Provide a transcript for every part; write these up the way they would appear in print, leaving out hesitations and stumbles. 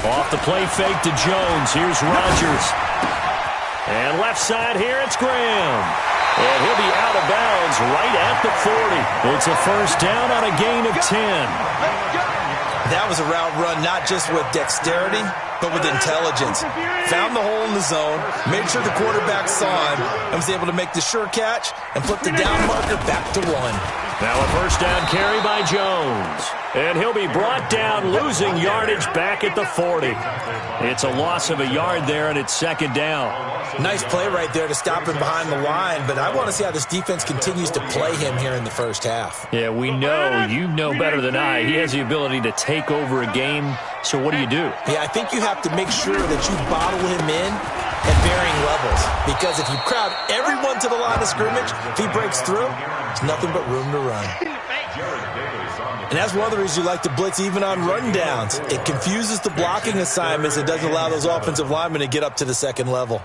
Off the play fake to Jones. Here's Rodgers. And left side here, it's Graham. And he'll be out of bounds right at the 40. It's a first down on a gain of 10. That was a route run not just with dexterity, but with intelligence. Found the hole in the zone, made sure the quarterback saw him, and was able to make the sure catch and flip the down marker back to 1. Now a first down carry by Jones. And he'll be brought down, losing yardage back at the 40. It's a loss of a yard there, and it's second down. Nice play right there to stop him behind the line, but I want to see how this defense continues to play him here in the first half. Yeah, we know, you know better than I, he has the ability to take over a game. So what do you do? Yeah, I think you have to make sure that you bottle him in at varying levels, because if you crowd everyone to the line of scrimmage, if he breaks through, there's nothing but room to run. And that's one of the reasons you like to blitz even on run downs. It confuses the blocking assignments. It doesn't allow those offensive linemen to get up to the second level.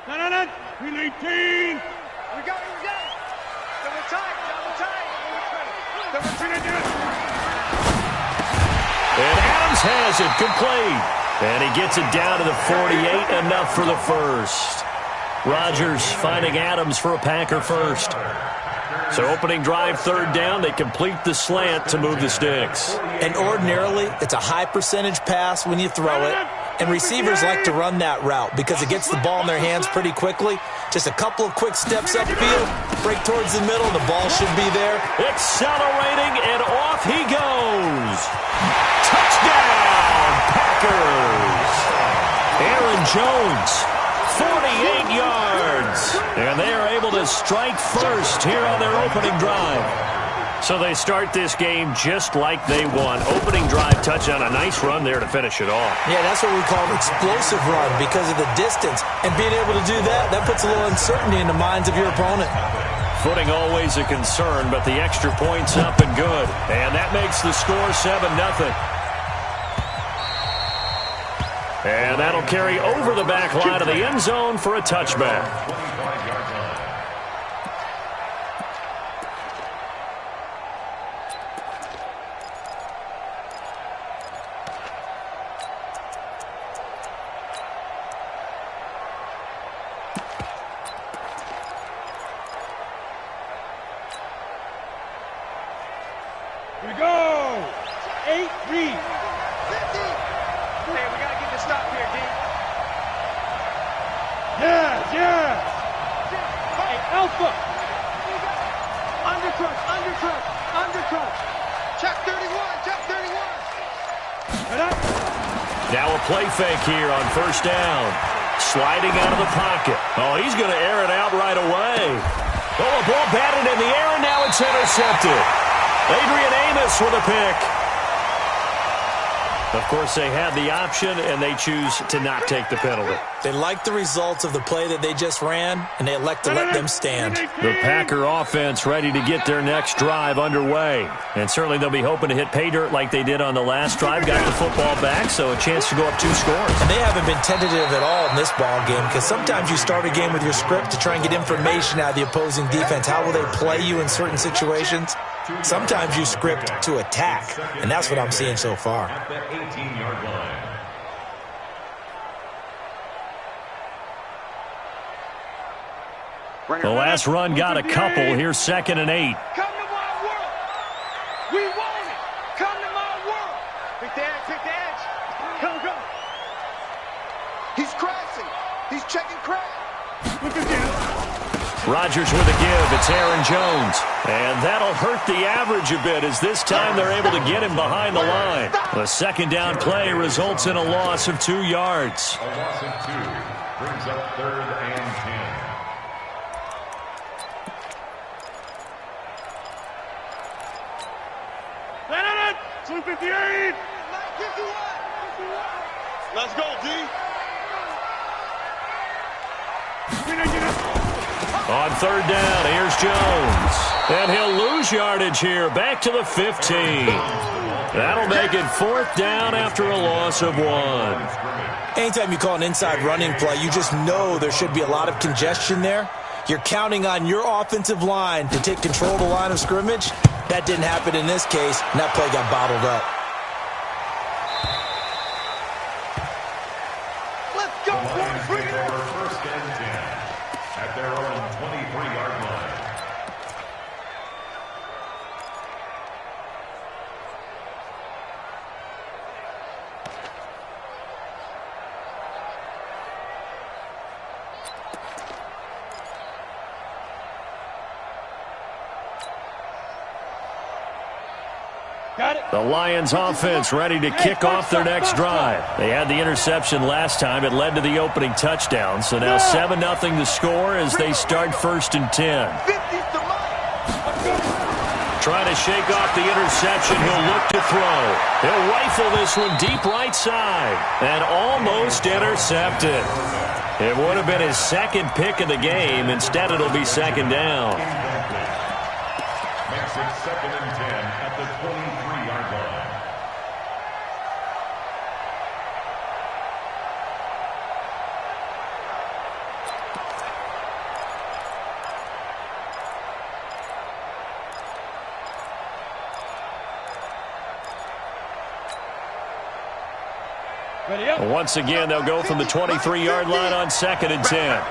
No. 319. We got it. Double tight. And Adams has it, complete. And he gets it down to the 48, enough for the first. Rodgers finding Adams for a Packer first. So opening drive, third down, they complete the slant to move the sticks. And ordinarily, it's a high percentage pass when you throw it. And receivers like to run that route because it gets the ball in their hands pretty quickly. Just a couple of quick steps upfield, break towards the middle, the ball should be there. Accelerating, and off he goes. Touchdown, Packers. Aaron Jones, 48 yards. And they are able to strike first here on their opening drive. So they start this game just like they won. Opening drive touchdown, a nice run there to finish it off. Yeah, that's what we call an explosive run because of the distance. And being able to do that, that puts a little uncertainty in the minds of your opponent. Footing always a concern, but the extra point's up and good. And that makes the score 7-0. And that'll carry over the back line of the end zone for a touchback. Here we go. 8 read. 50. Hey, we got to get the stop here, D. Yes. Hey, Alpha. Undercrunch. Check 31. Now a play fake here on first down. Sliding out of the pocket. Oh, he's going to air it out right away. Oh, a ball batted in the air, and now it's intercepted. Adrian Amos with a pick. Of course, they had the option, and they choose to not take the penalty. They like the results of the play that they just ran, and they elect to let them stand. The Packer offense ready to get their next drive underway. And certainly they'll be hoping to hit pay dirt like they did on the last drive. Got the football back, so a chance to go up 2 scores. And they haven't been tentative at all in this ball game because sometimes you start a game with your script to try and get information out of the opposing defense. How will they play you in certain situations? Sometimes you script to attack, and that's what I'm seeing so far. The last run got a couple. Here's 2nd and 8. Come to my world. We want it. Come to my world. Pick the edge. Come. He's crashing. He's checking crash. Look again. Rodgers with a give. It's Aaron Jones. And that'll hurt the average a bit as this time they're able to get him behind the line. The second down play results in a loss of 2 yards. A loss of 2 brings up 3rd and 10. Let it! 258! Let's go, D! On 3rd down, here's Jones. And he'll lose yardage here, back to the 15. That'll make it 4th down after a loss of 1. Anytime you call an inside running play, you just know there should be a lot of congestion there. You're counting on your offensive line to take control of the line of scrimmage, That didn't happen in this case, and that play got bottled up. Let's go, boys. Bring it up. First and 10 at their own 23-yard line. The Lions offense ready to kick off their next drive. They had the interception last time. It led to the opening touchdown. So now 7-0 the score as they start first and 10. Trying to shake off the interception. He'll look to throw. He'll rifle this one deep right side and almost intercepted. It would have been his second pick of the game. Instead, it'll be second down. Makes it second and 10 at the 23-yard line. Once again, they'll go from the 23-yard line on second and 10.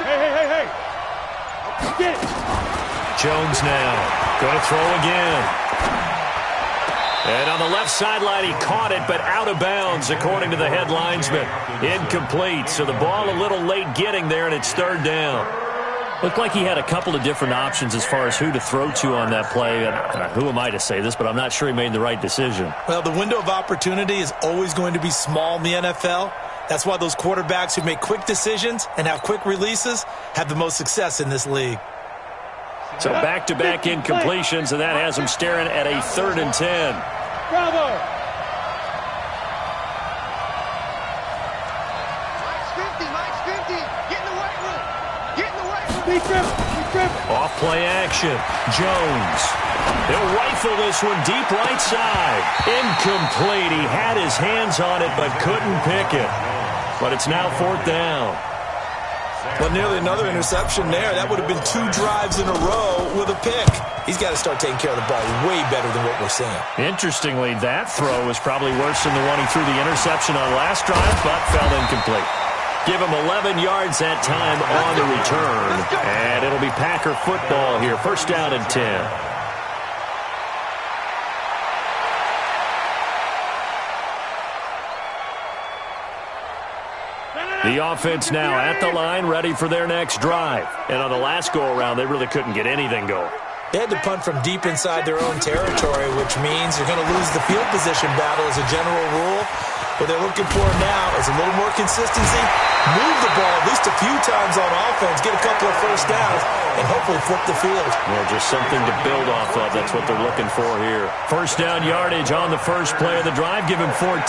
Hey. Get it. Jones now. Going to throw again. And on the left sideline, he caught it, but out of bounds, according to the head linesman. Incomplete. So the ball a little late getting there, and it's third down. Looked like he had a couple of different options as far as who to throw to on that play. And who am I to say this, but I'm not sure he made the right decision. Well, the window of opportunity is always going to be small in the NFL. That's why those quarterbacks who make quick decisions and have quick releases have the most success in this league. So back-to-back incompletions, and that has him staring at a third and 10. Bravo. Mike's 50. Get in the weight room. Off play action. Jones. He'll rifle this one deep right side. Incomplete. He had his hands on it but couldn't pick it. But it's now fourth down. Well, nearly another interception there. That would have been 2 drives in a row with a pick. He's got to start taking care of the ball way better than what we're seeing. Interestingly, that throw was probably worse than the one he threw the interception on last drive, but fell incomplete. Give him 11 yards that time on the return. And it'll be Packer football here. First down and 10. The offense now at the line, ready for their next drive. And on the last go-around, they really couldn't get anything going. They had to punt from deep inside their own territory, which means you're going to lose the field position battle as a general rule. What they're looking for now is a little more consistency, move the ball at least a few times on offense, get a couple of first downs, and hopefully flip the field. Yeah, just something to build off of. That's what they're looking for here. First down yardage on the first play of the drive. Give him 14. First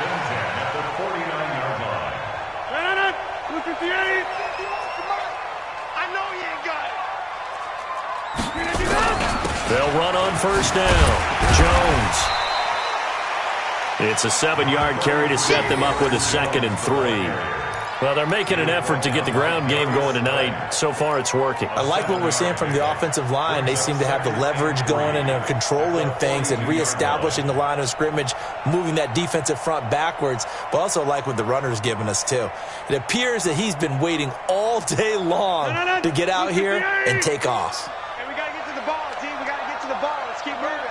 and 10 at the 49-yard line. Look at the 8. I know you ain't got it. They'll run on first down. Jones. It's a 7-yard carry to set them up with a 2nd and 3. Well, they're making an effort to get the ground game going tonight. So far, it's working. I like what we're seeing from the offensive line. They seem to have the leverage going, and they're controlling things and reestablishing the line of scrimmage, moving that defensive front backwards, but also like what the runner's giving us, too. It appears that he's been waiting all day long to get out here and take off. Hey, we got to get to the ball, team. We got to get to the ball. Let's keep moving.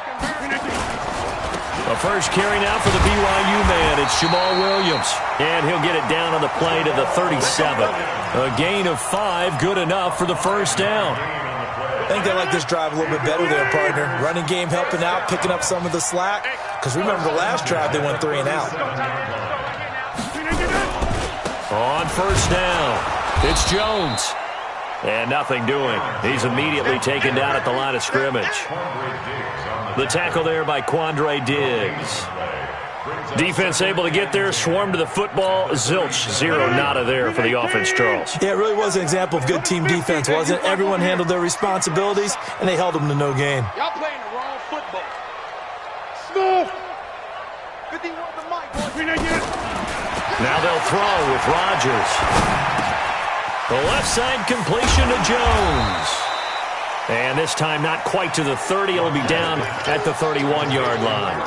The first carry now for the BYU man. It's Jamal Williams. And he'll get it down on the play to the 37. A gain of 5, good enough for the first down. I think they like this drive a little bit better there, partner. Running game helping out, picking up some of the slack. Because remember the last drive, they went 3 and out. On first down, it's Jones. And nothing doing. He's immediately taken down at the line of scrimmage. The tackle there by Quandre Diggs. Defense able to get there, swarm to the football. Zilch, 0 nada there for the offense, Charles. Yeah, it really was an example of good team defense, wasn't it? Everyone handled their responsibilities, and they held them to no gain. Y'all playing the wrong football. Smooth. 51 the mic, boys. Now they'll throw with Rodgers. The left side completion to Jones. And this time not quite to the 30. It'll be down at the 31-yard line.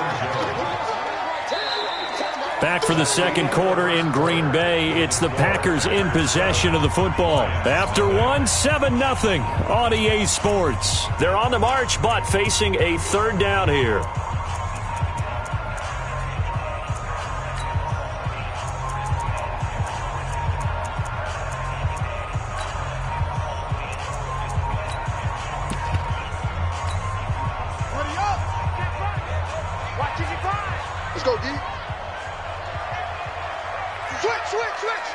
Back for the second quarter in Green Bay. It's the Packers in possession of the football. After one, 7-0 on EA Sports. They're on the march, but facing a third down here. Let's go, D. Switch.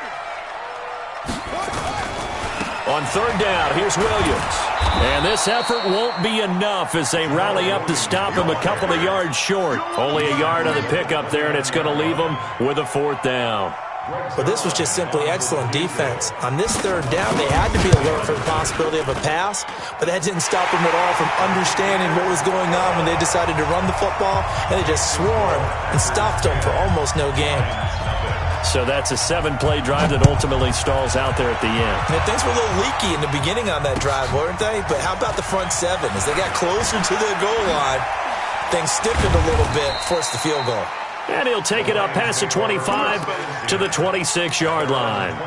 On third down, here's Williams. And this effort won't be enough as they rally up to stop him a couple of yards short. Only a yard on the pickup there, and it's going to leave him with a fourth down. But this was just simply excellent defense. On this third down, they had to be alert for the possibility of a pass, but that didn't stop them at all from understanding what was going on when they decided to run the football, and they just swarmed and stopped them for almost no gain. So that's a 7-play drive that ultimately stalls out there at the end. And things were a little leaky in the beginning on that drive, weren't they? But how about the front seven? As they got closer to the goal line, things stiffened a little bit, forced the field goal. And he'll take it up past the 25 to the 26-yard line.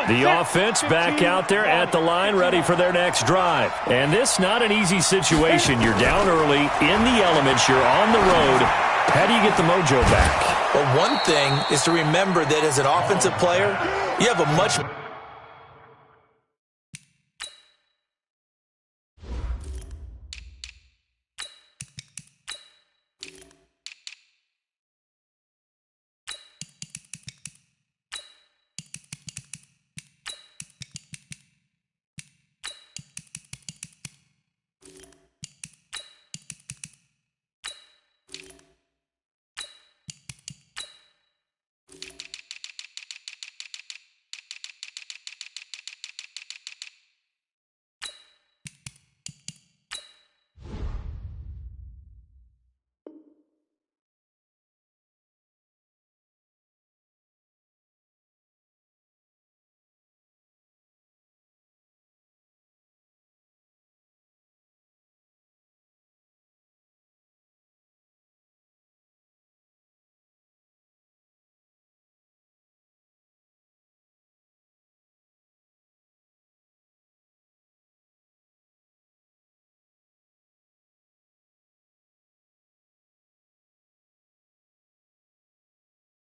The offense back out there at the line, ready for their next drive. And this not an easy situation. You're down early, in the elements, you're on the road. How do you get the mojo back? Well, one thing is to remember that as an offensive player, you have a much...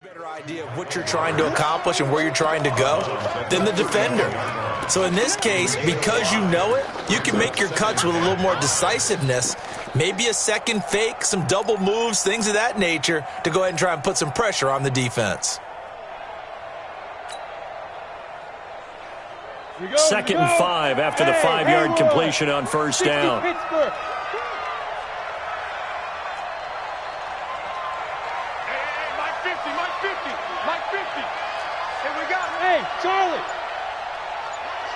better idea of what you're trying to accomplish and where you're trying to go than the defender. So in this case, because you know it, you can make your cuts with a little more decisiveness, maybe a second fake, some double moves, things of that nature, to go ahead and try and put some pressure on the defense. Second and 5 after the 5-yard completion on first down. Charlie!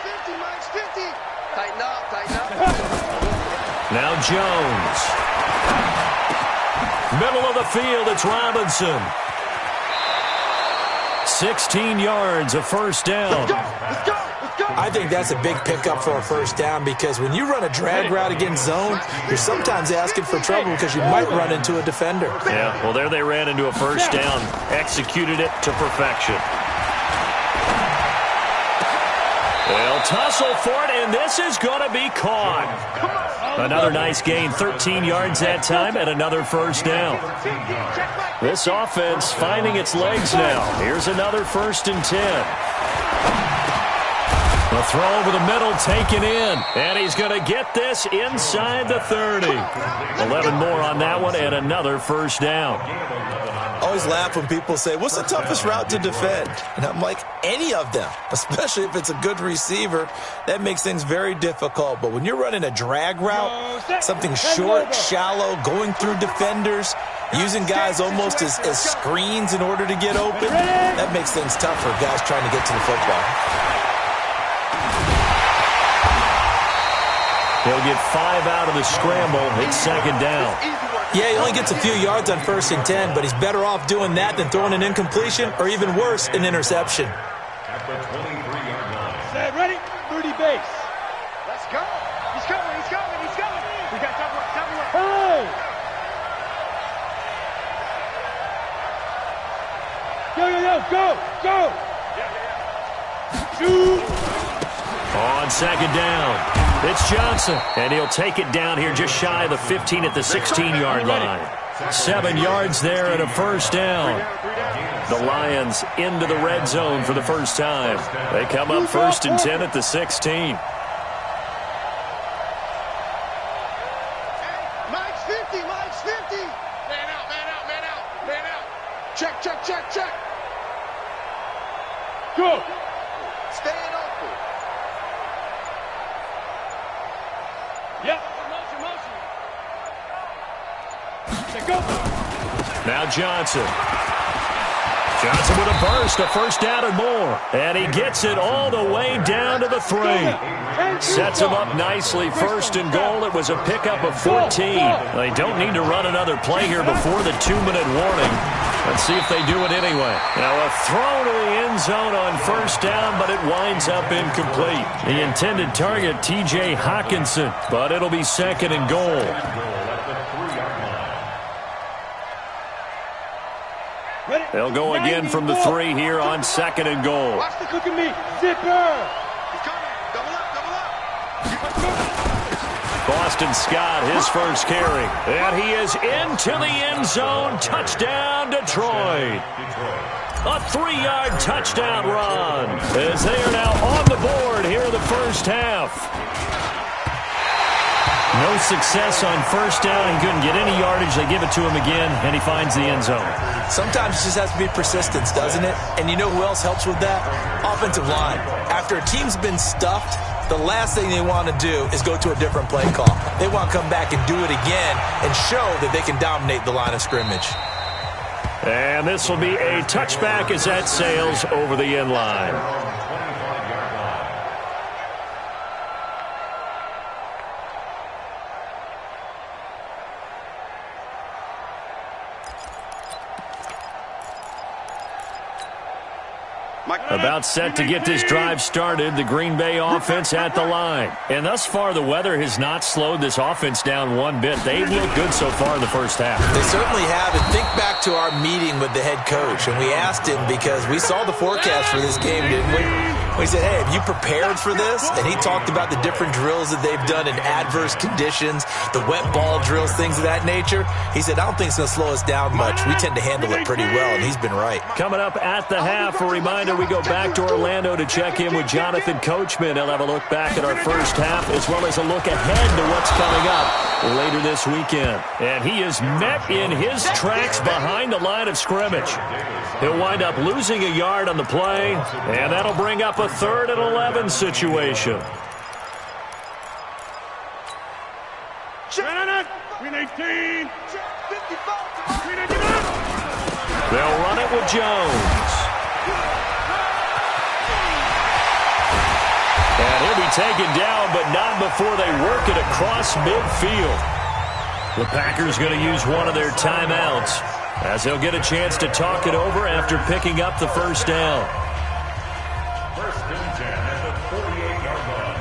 50, Mike's 50! Tighten up. Now Jones. Middle of the field, it's Robinson. 16 yards, a first down. Let's go! I think that's a big pickup for a first down because when you run a drag route against zone, you're sometimes asking for trouble because you might run into a defender. Yeah, well, there they ran into a first down, executed it to perfection. They'll tussle for it, and this is going to be caught. Another nice gain, 13 yards that time, and another first down. This offense finding its legs now. Here's another 1st and 10. The throw over the middle taken in, and he's going to get this inside the 30. 11 more on that one, and another first down. I always laugh when people say, what's the toughest route to defend? And I'm like, any of them, especially if it's a good receiver. That makes things very difficult. But when you're running a drag route, something short, shallow, going through defenders, using guys almost as screens in order to get open, that makes things tough for guys trying to get to the football. He'll get 5 out of the scramble. It's second down. Yeah, he only gets a few yards on 1st and 10, but he's better off doing that than throwing an incompletion or even worse, an interception. At the 23-yard line. Set, ready? 30 base. Let's go. He's coming, he's coming, he's coming. We got double up, double up. Hey! Go. Shoot. On 2nd down, it's Johnson, and he'll take it down here just shy of the 15 at the 16-yard line. 7 yards there and a 1st down. The Lions into the red zone for the first time. They come up 1st and 10 at the 16. Mike's 50. Man out. Check. Go. Staying open. Yep. Motion. Check go. Now Johnson with a burst, a 1st down and more. And he gets it all the way down to the 3. Sets him up nicely. 1st and goal. It was a pickup of 14. They don't need to run another play here before the 2-minute warning. Let's see if they do it anyway. Now a throw to the end zone on 1st down, but it winds up incomplete. The intended target, T.J. Hawkinson, but it'll be 2nd and goal. They'll go again from the 3 here on 2nd and goal. Watch the look at me. Zipper. He's coming. Double up. Boston Scott, his first carry. And he is into the end zone. Touchdown, Detroit. A 3-yard touchdown run as they are now on the board here in the first half. No success on 1st down. He couldn't get any yardage. They give it to him again, and he finds the end zone. Sometimes it just has to be persistence, doesn't it? And you know who else helps with that? Offensive line. After a team's been stuffed, the last thing they want to do is go to a different play call. They want to come back and do it again and show that they can dominate the line of scrimmage. And this will be a touchback as that sails over the end line. About set to get this drive started, the Green Bay offense at the line. And thus far, the weather has not slowed this offense down one bit. They've looked good so far in the first half. They certainly have. And think back to our meeting with the head coach. And we asked him because we saw the forecast for this game, didn't we? We said, hey, have you prepared for this? And he talked about the different drills that they've done in adverse conditions, the wet ball drills, things of that nature. He said, I don't think it's going to slow us down much. We tend to handle it pretty well, and he's been right. Coming up at the half, a reminder, we go back to Orlando to check in with Jonathan Coachman. He'll have a look back at our first half as well as a look ahead to what's coming up later this weekend. And he is met in his tracks behind the line of scrimmage. He'll wind up losing a yard on the play, and that'll bring up a 3rd and 11 situation. Green 18. They'll run it with Jones. And he'll be taken down, but not before they work it across midfield. The Packers going to use one of their timeouts as they'll get a chance to talk it over after picking up the 1st down. 1st and 10 at the 48-yard line.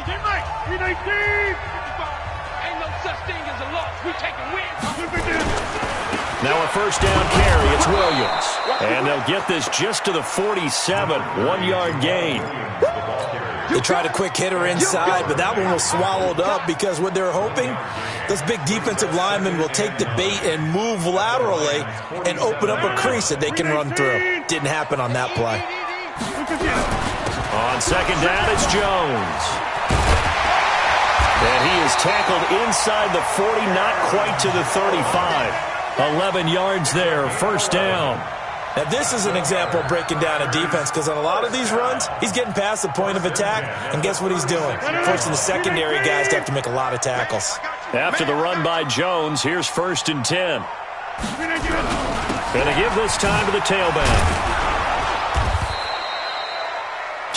Get right. Green 18. Ain't no such thing as a loss. We taking wins. Now a 1st down carry. It's Williams. And they'll get this just to the 47. 1-yard gain. They tried a quick hitter inside, but that one was swallowed up because what they're hoping, those big defensive linemen will take the bait and move laterally and open up a crease that they can run through. Didn't happen on that play. On 2nd down, it's Jones. And he is tackled inside the 40, not quite to the 35. 11 yards there, 1st down. Now, this is an example of breaking down a defense because on a lot of these runs, he's getting past the point of attack, and guess what he's doing? Forcing the secondary guys to have to make a lot of tackles. After the run by Jones, here's 1st and 10. Going to give this time to the tailback.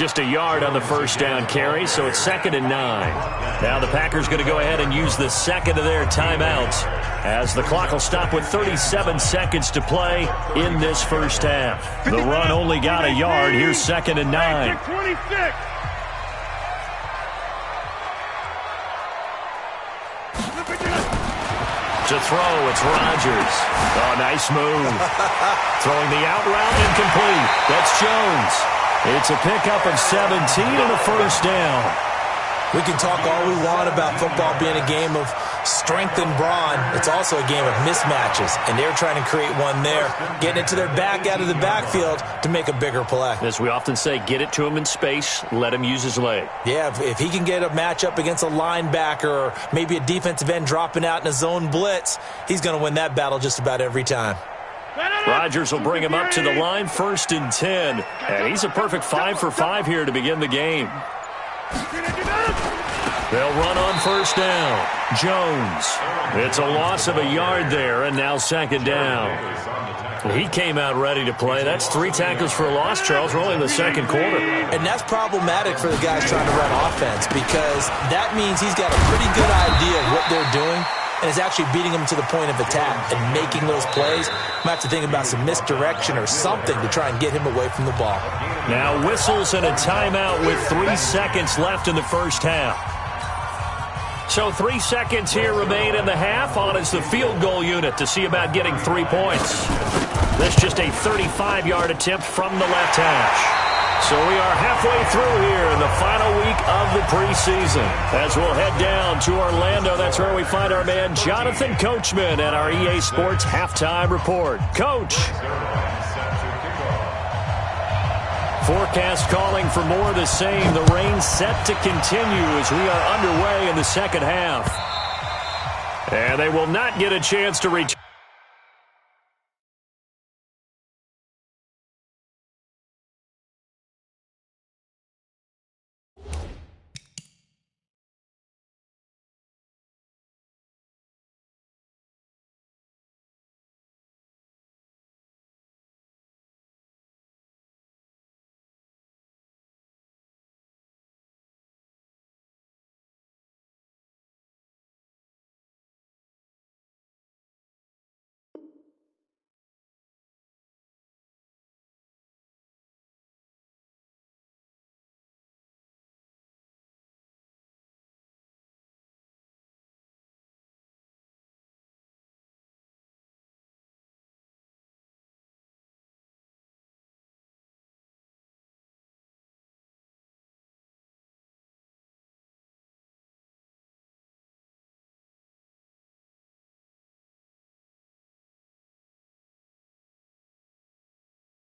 Just a yard on the first down carry, so it's 2nd and 9. Now the Packers going to go ahead and use the second of their timeouts as the clock will stop with 37 seconds to play in this first half. The run only got a yard. Here's 2nd and 9. To throw, it's Rodgers. Oh, nice move. Throwing the out route incomplete. That's Jones. It's a pickup of 17 and a first down. We can talk all we want about football being a game of strength and brawn. It's also a game of mismatches, and they're trying to create one there, getting it to their back out of the backfield to make a bigger play. As we often say, get it to him in space, let him use his leg. Yeah, if he can get a matchup against a linebacker or maybe a defensive end dropping out in a zone blitz, he's going to win that battle just about every time. Rodgers will bring him up to the line, 1st and 10. And he's a perfect 5 for 5 here to begin the game. They'll run on first down. Jones. It's a loss of a yard there, and now 2nd down. He came out ready to play. That's 3 tackles for a loss, Charles. We're only in the second quarter. And that's problematic for the guys trying to run offense because that means he's got a pretty good idea of what they're doing and is actually beating them to the point of attack and making those plays. Might have to think about some misdirection or something to try and get him away from the ball. Now whistles and a timeout with 3 seconds left in the first half. So 3 seconds here remain in the half. On is the field goal unit to see about getting 3 points. That's just a 35-yard attempt from the left hash. So we are halfway through here in the final week of the preseason. As we'll head down to Orlando, that's where we find our man Jonathan Coachman at our EA Sports Halftime Report. Coach. Forecast calling for more of the same. The rain set to continue as we are underway in the second half. And they will not get a chance to return.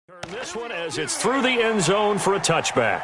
Turn this one as it's through the end zone for a touchback.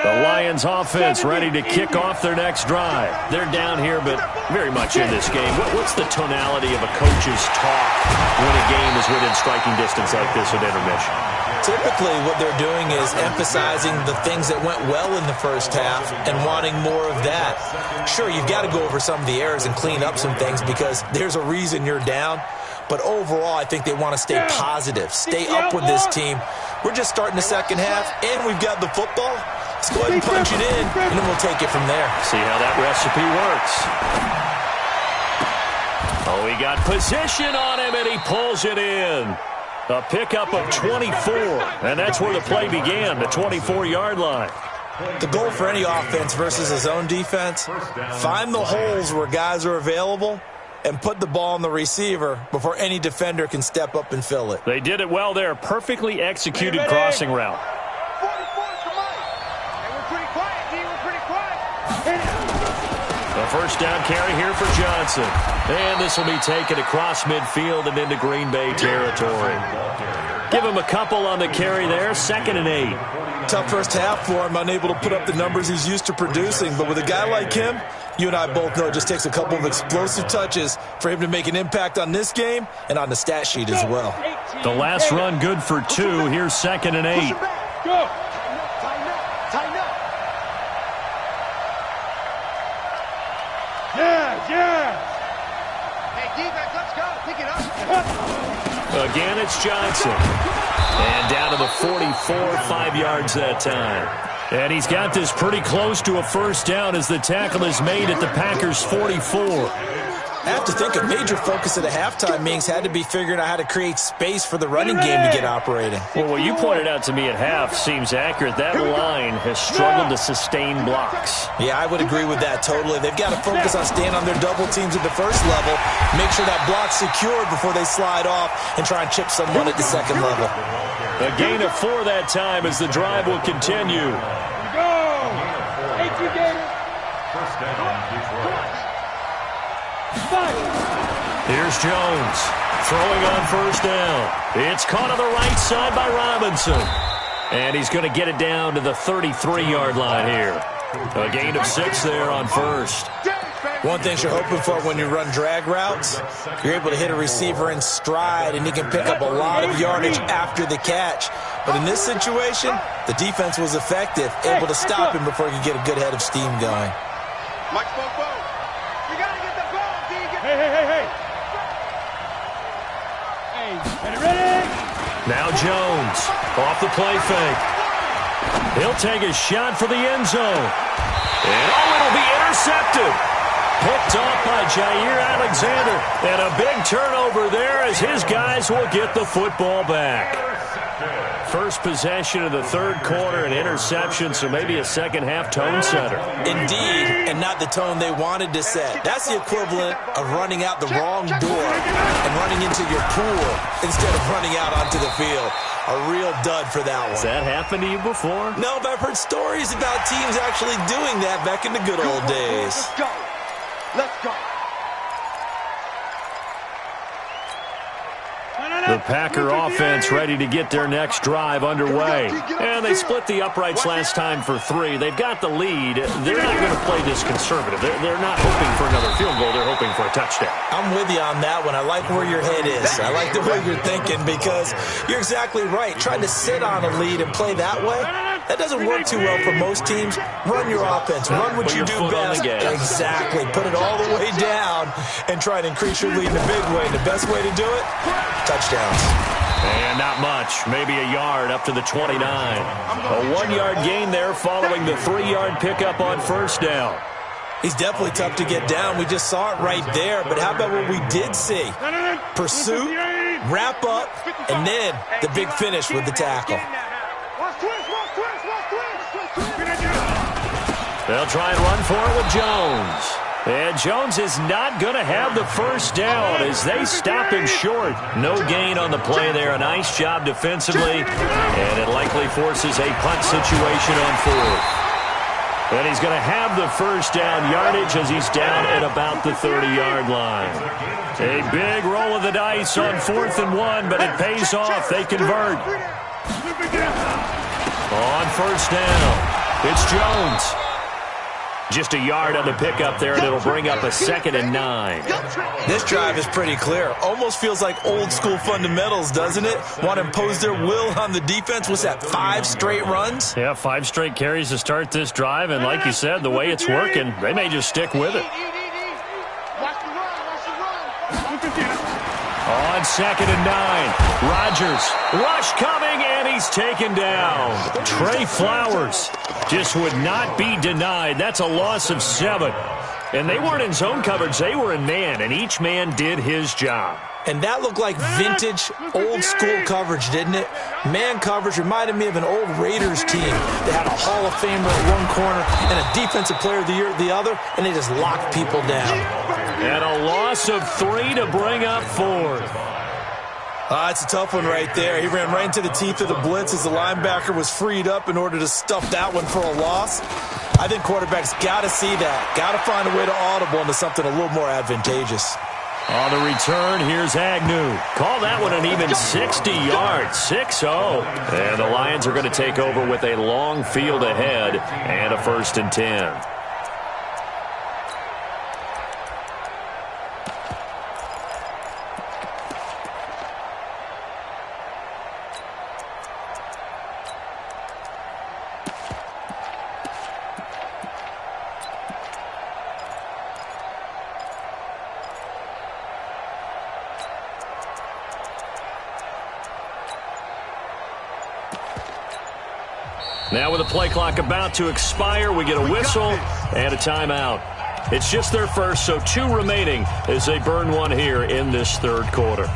The Lions offense ready to kick off their next drive. They're down here, but very much in this game. What's the tonality of a coach's talk when a game is within striking distance like this at intermission? Typically, what they're doing is emphasizing the things that went well in the first half and wanting more of that. Sure, you've got to go over some of the errors and clean up some things because there's a reason you're down. But overall, I think they want to stay positive, stay up with this team. We're just starting the second half, and we've got the football. Let's go ahead and punch it in, and then we'll take it from there. See how that recipe works. Oh, he got position on him, and he pulls it in. A pickup of 24, and that's where the play began, the 24-yard line. The goal for any offense versus a zone defense, find the holes where guys are available and put the ball on the receiver before any defender can step up and fill it. They did it well there. Perfectly executed crossing route. A first down carry here for Johnson. And this will be taken across midfield and into Green Bay territory. Give him a couple on the carry there. 2nd and 8. Tough first half for him, unable to put up the numbers he's used to producing. But with a guy like him, you and I both know it just takes a couple of explosive touches for him to make an impact on this game and on the stat sheet as well. The last run good for 2. Here's 2nd and 8. Go. Tighten up. Yeah. Hey, defense, let's go. Pick it up. Again, it's Johnson. And down to the 44, 5 yards that time. And he's got this pretty close to a first down as the tackle is made at the Packers' 44. I have to think a major focus at the halftime meetings had to be figuring out how to create space for the running game to get operating. Well, what you pointed out to me at half seems accurate. That line has struggled to sustain blocks. Yeah, I would agree with that totally. They've got to focus on staying on their double teams at the first level, make sure that block's secured before they slide off and try and chip someone at the second level. A gain of 4 that time as the drive will continue. Go. First down, Detroit. Here's Jones throwing on first down. It's caught on the right side by Robinson. And he's going to get it down to the 33-yard line here. A gain of 6 there on first. One thing you're hoping for when you run drag routes, you're able to hit a receiver in stride and he can pick up a lot of yardage after the catch. But in this situation, the defense was effective, able to stop him before he could get a good head of steam going. Mike Bobo. You got to get the ball, Deegan. Hey. Ready? Now Jones off the play fake. He'll take a shot for the end zone. And it'll be intercepted. Picked off by Jair Alexander. And a big turnover there as his guys will get the football back. First possession of the third quarter, an interception, so maybe a second-half tone setter. Indeed, and not the tone they wanted to set. That's the equivalent of running out the wrong door and running into your pool instead of running out onto the field. A real dud for that one. Has that happened to you before? No, but I've heard stories about teams actually doing that back in the good old days. Let's go. The Packer offense ready to get their next drive underway. And they split the uprights last time for 3. They've got the lead. They're not going to play this conservative. They're not hoping for another field goal. They're hoping for a touchdown. I'm with you on that one. I like where your head is. I like the way you're thinking because you're exactly right. Trying to sit on a lead and play that way, that doesn't work too well for most teams. Run your offense. Run what you do best. Exactly. Put it all the way down and try to increase your lead in a big way. And the best way to do it, touchdowns. And not much. Maybe a yard up to the 29. A 1-yard gain there following the 3-yard pickup on first down. He's definitely tough to get down. We just saw it right there. But how about what we did see? Pursuit, wrap up, and then the big finish with the tackle. They'll try and run for it with Jones. And Jones is not going to have the first down as they stop him short. No gain on the play there. A nice job defensively. And it likely forces a punt situation on 4th. And he's going to have the first down yardage as he's down at about the 30-yard line. A big roll of the dice on 4th and 1, but it pays off. They convert. On first down, it's Jones. Just a yard on the pickup there, and it'll bring up a 2nd and 9. This drive is pretty clear. Almost feels like old-school fundamentals, doesn't it? Want to impose their will on the defense. Was that 5 straight runs? Yeah, 5 straight carries to start this drive, and like you said, the way it's working, they may just stick with it. On 2nd and 9, Rodgers, rush coming, and he's taken down. Trey Flowers just would not be denied. That's a loss of 7. And they weren't in zone coverage, they were in man, and each man did his job. And that looked like vintage, old-school coverage, didn't it? Man coverage reminded me of an old Raiders team that had a Hall of Famer at one corner and a Defensive Player of the Year at the other, and they just locked people down. And a loss of 3 to bring up 4th. It's a tough one right there. He ran right into the teeth of the blitz as the linebacker was freed up in order to stuff that one for a loss. I think quarterbacks got to see that, got to find a way to audible into something a little more advantageous. On the return, here's Agnew. Call that one an even 60 yards, 6-0. And the Lions are going to take over with a long field ahead and a 1st and 10. Now with the play clock about to expire, we get a whistle and a timeout. It's just their first, so 2 remaining as they burn one here in this 3rd quarter.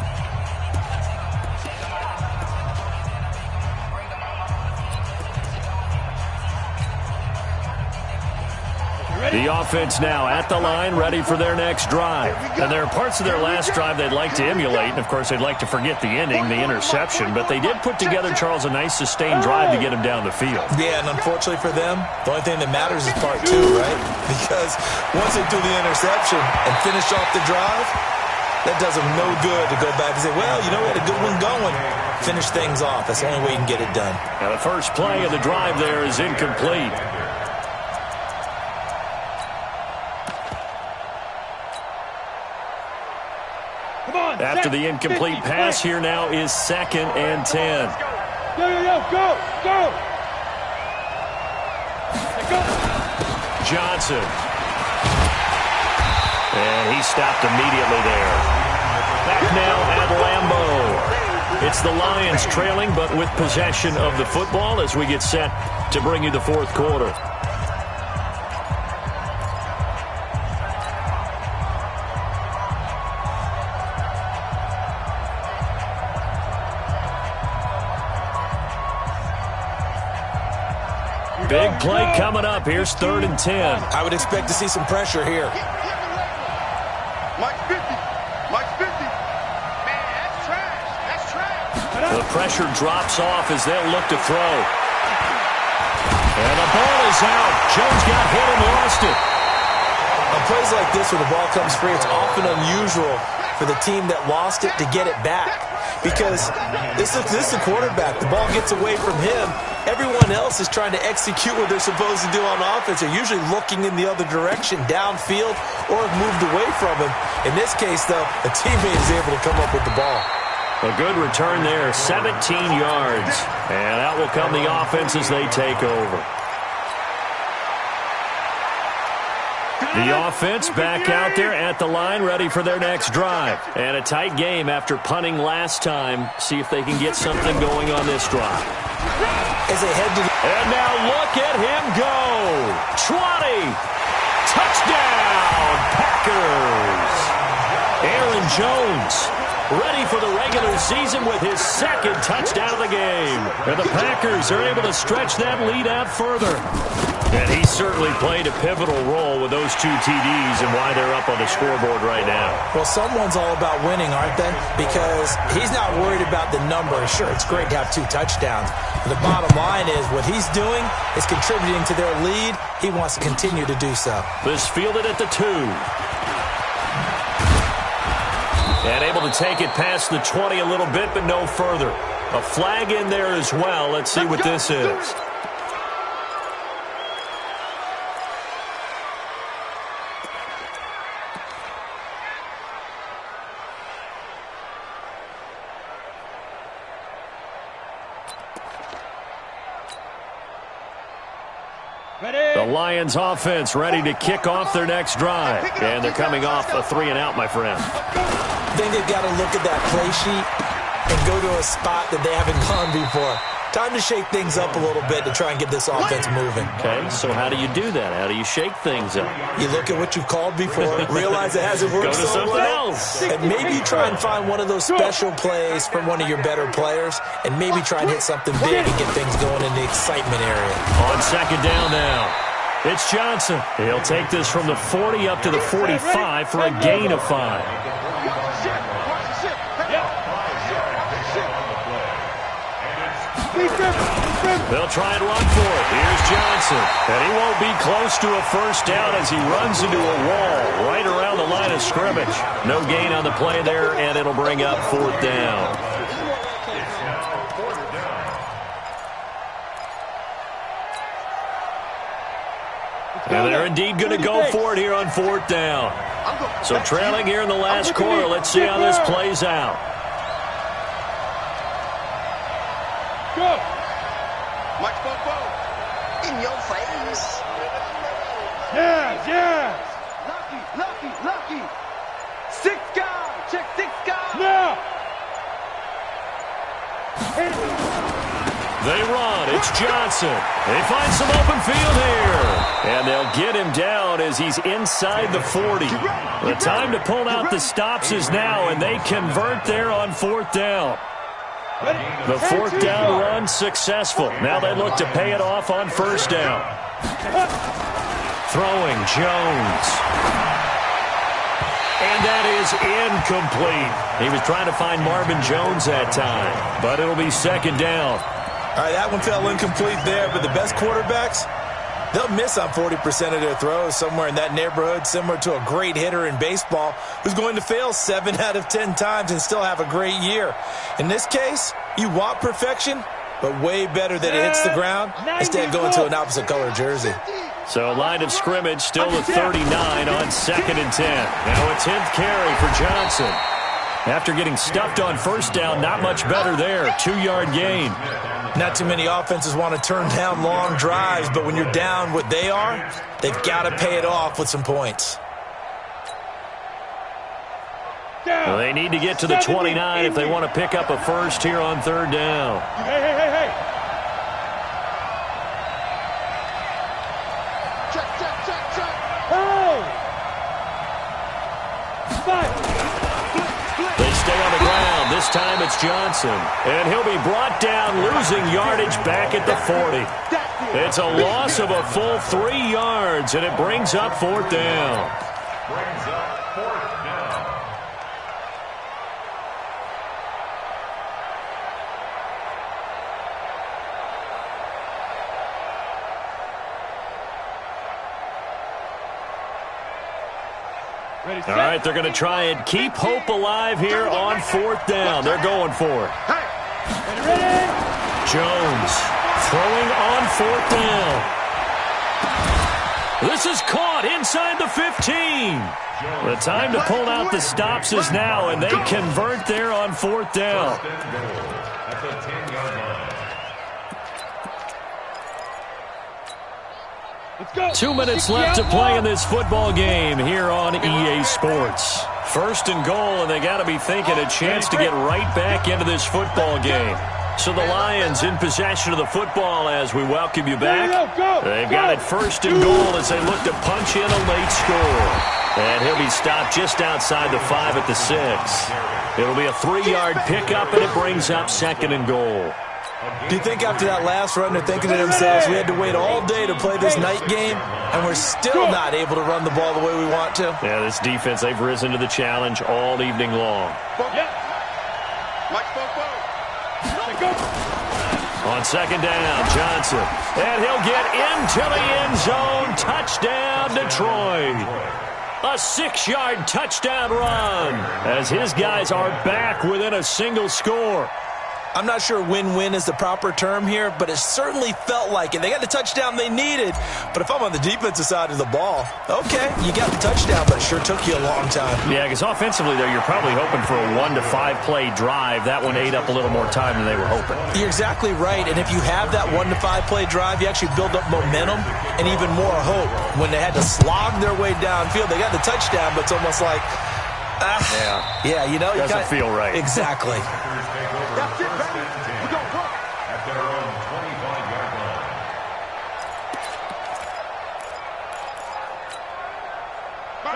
The offense now at the line, ready for their next drive. And there are parts of their last drive they'd like to emulate, and of course they'd like to forget the ending, the interception, but they did put together, Charles, a nice sustained drive to get him down the field. Yeah, and unfortunately for them, the only thing that matters is part 2, right? Because once they do the interception and finish off the drive, that does them no good to go back and say, well, you know, we had a good one going. Finish things off. That's the only way you can get it done. Now the first play of the drive there is incomplete. After the incomplete pass, here now is 2nd and 10. Go. Johnson. And he stopped immediately there. Back now at Lambeau. It's the Lions trailing, but with possession of the football as we get set to bring you the 4th quarter. Big play coming up. Here's 3rd and 10. I would expect to see some pressure here. Mike 50. Man, that's trash. The pressure drops off as they'll look to throw. And the ball is out. Jones got hit and lost it. On plays like this where the ball comes free, it's often unusual for the team that lost it to get it back. Because this is the quarterback. The ball gets away from him. Everyone else is trying to execute what they're supposed to do on offense. They're usually looking in the other direction, downfield, or have moved away from him. In this case, though, a teammate is able to come up with the ball. A good return there, 17 yards. And out will come the offense as they take over. The offense back out there at the line, ready for their next drive. And a tight game after punting last time. See if they can get something going on this drive. As they head to the... And now look at him go. 20. Touchdown, Packers. Aaron Jones ready for the regular season with his 2nd touchdown of the game. And the Packers are able to stretch that lead out further. And he certainly played a pivotal role with those 2 TDs and why they're up on the scoreboard right now. Well, someone's all about winning, aren't they? Because he's not worried about the number. Sure, it's great to have 2 touchdowns. But the bottom line is what he's doing is contributing to their lead. He wants to continue to do so. This fielded at the 2. And able to take it past the 20 a little bit, but no further. A flag in there as well. Let's see what this is. The Lions offense ready to kick off their next drive. And they're coming off a 3-and-out, my friend. I think they've got to look at that play sheet and go to a spot that they haven't gone before. Time to shake things up a little bit to try and get this offense moving. Okay, so how do you do that? How do you shake things up? You look at what you've called before, realize it hasn't worked Go to so something well, else. and maybe try and find one of those special plays from one of your better players, and maybe try and hit something big and get things going in the excitement area. On 2nd down now. It's Johnson. He'll take this from the 40 up to the 45 for a gain of 5. They'll try and run for it. Here's Johnson. And he won't be close to a first down as he runs into a wall right around the line of of scrimmage. No gain on the play there, and it'll bring up 4th down. And they're indeed going to go for it here on 4th down. So trailing here in the last quarter. Let's see how this plays out. Go. Much football. In your face. Yes. Lucky. 6 guys. Check 6 guys. Now. They run. It's Johnson. They find some open field here. And they'll get him down as he's inside the 40. The time to pull out the stops is now, and they convert there on 4th down. The 4th down run successful. Now they look to pay it off on 1st down. Throwing Jones. And that is incomplete. He was trying to find Marvin Jones that time, but it'll be 2nd down. All right, that one fell incomplete there, but the best quarterbacks, they'll miss on 40% of their throws, somewhere in that neighborhood, similar to a great hitter in baseball who's going to fail 7 out of 10 times and still have a great year. In this case, you want perfection, but way better that it hits the ground instead of going to an opposite color jersey. So line of scrimmage still with 39 on 2nd and 10. Now a 10th carry for Johnson. After getting stuffed on 1st down, not much better there. 2-yard gain. Not too many offenses want to turn down long drives, but when you're down what they are, they've got to pay it off with some points. Well, they need to get to the 29 if they want to pick up a first here on 3rd down. Hey. Check. Oh! They stay on the ground. This time it's Johnson. And he'll be brought down, losing yardage back at the 40. It's a loss of a full 3 yards, and it brings up 4th down. All right, they're going to try and keep hope alive here on 4th down. They're going for it. Jones throwing on 4th down. This is caught inside the 15. The time to pull out the stops is now, and they convert there on 4th down. 2 minutes left to play in this football game here on EA Sports. 1st and goal, and they got to be thinking a chance to get right back into this football game. So the Lions in possession of the football as we welcome you back. They've got it 1st and goal as they look to punch in a late score. And he'll be stopped just outside the 5 at the 6. It'll be a 3-yard pickup, and it brings up 2nd and goal. Do you think after that last run they're thinking to themselves, we had to wait all day to play this night game, and we're still not able to run the ball the way we want to? Yeah, this defense, they've risen to the challenge all evening long. On 2nd down, Johnson. And he'll get into the end zone. Touchdown, Detroit. A 6-yard touchdown run as his guys are back within a single score. I'm not sure win-win is the proper term here, but it certainly felt like it. They got the touchdown they needed, but if I'm on the defensive side of the ball, okay, you got the touchdown, but it sure took you a long time. Yeah, because offensively, though, you're probably hoping for a 1 to 5 play drive. That one ate up a little more time than they were hoping. You're exactly right, and if you have that 1 to 5 play drive, you actually build up momentum and even more hope. When they had to slog their way downfield, they got the touchdown, but it's almost like, yeah, you know, doesn't feel right. Exactly. That's it, baby. We're going to work. At their own 25-yard line.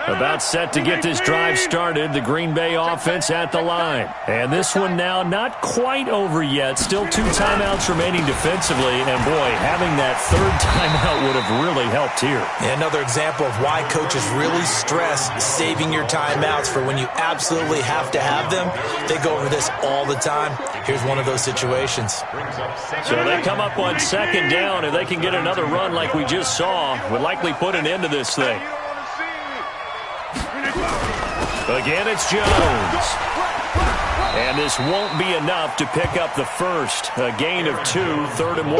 About set to get this drive started, the Green Bay offense at the line. And this one now not quite over yet. Still 2 timeouts remaining defensively. And, boy, having that 3rd timeout would have really helped here. Yeah, another example of why coaches really stress saving your timeouts for when you absolutely have to have them. They go over this all the time. Here's one of those situations. So they come up on 2nd down. If they can get another run like we just saw, would likely put an end to this thing. Again, it's Jones. And this won't be enough to pick up the first. A gain of 2, 3rd and 1.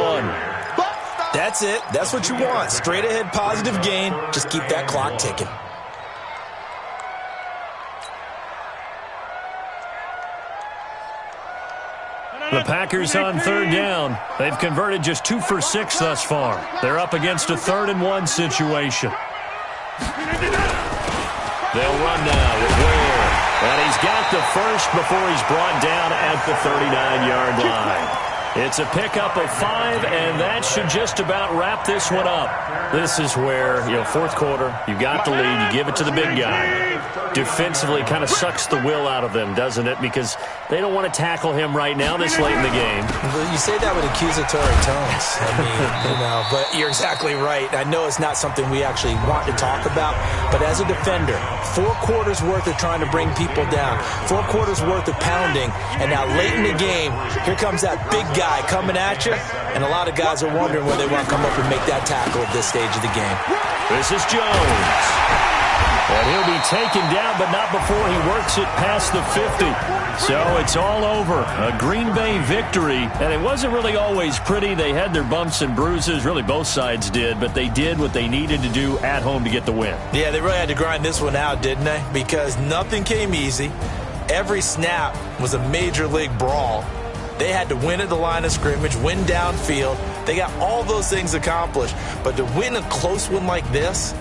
That's it. That's what you want. Straight ahead positive gain. Just keep that clock ticking. The Packers on 3rd down. They've converted just 2 for 6 thus far. They're up against a 3rd and 1 situation. They'll run now with Ware. And he's got the first before he's brought down at the 39-yard line. It's a pickup of 5, and that should just about wrap this one up. This is where, fourth quarter, you got the lead, you give it to the big guy. Defensively kind of sucks the will out of them, doesn't it? Because they don't want to tackle him right now this late in the game. Well, you say that with accusatory tones. I mean, but you're exactly right. I know it's not something we actually want to talk about, but as a defender, 4 quarters worth of trying to bring people down, 4 quarters worth of pounding, and now late in the game, here comes that big guy coming at you, and a lot of guys are wondering whether they want to come up and make that tackle at this stage of the game. This is Jones. And he'll be taken down, but not before he works it past the 50. So it's all over. A Green Bay victory. And it wasn't really always pretty. They had their bumps and bruises. Really, both sides did. But they did what they needed to do at home to get the win. Yeah, they really had to grind this one out, didn't they? Because nothing came easy. Every snap was a major league brawl. They had to win at the line of scrimmage, win downfield. They got all those things accomplished. But to win a close one like this,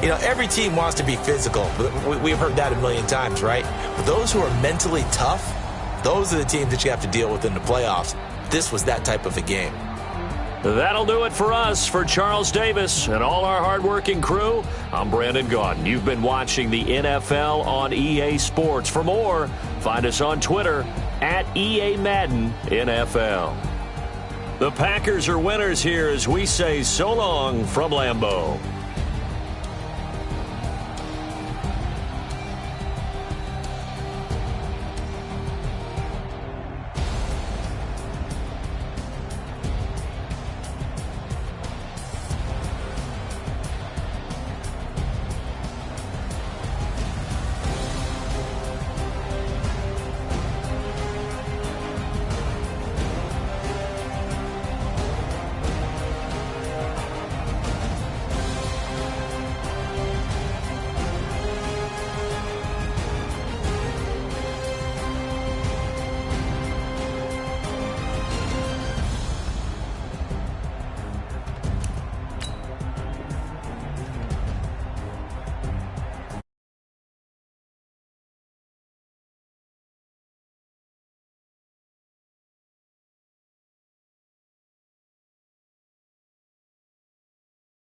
every team wants to be physical. We've heard that a million times, right? But those who are mentally tough, those are the teams that you have to deal with in the playoffs. This was that type of a game. That'll do it for us. For Charles Davis and all our hardworking crew, I'm Brandon Gaudin. You've been watching the NFL on EA Sports. For more, find us on Twitter at EA Madden NFL. The Packers are winners here as we say so long from Lambeau.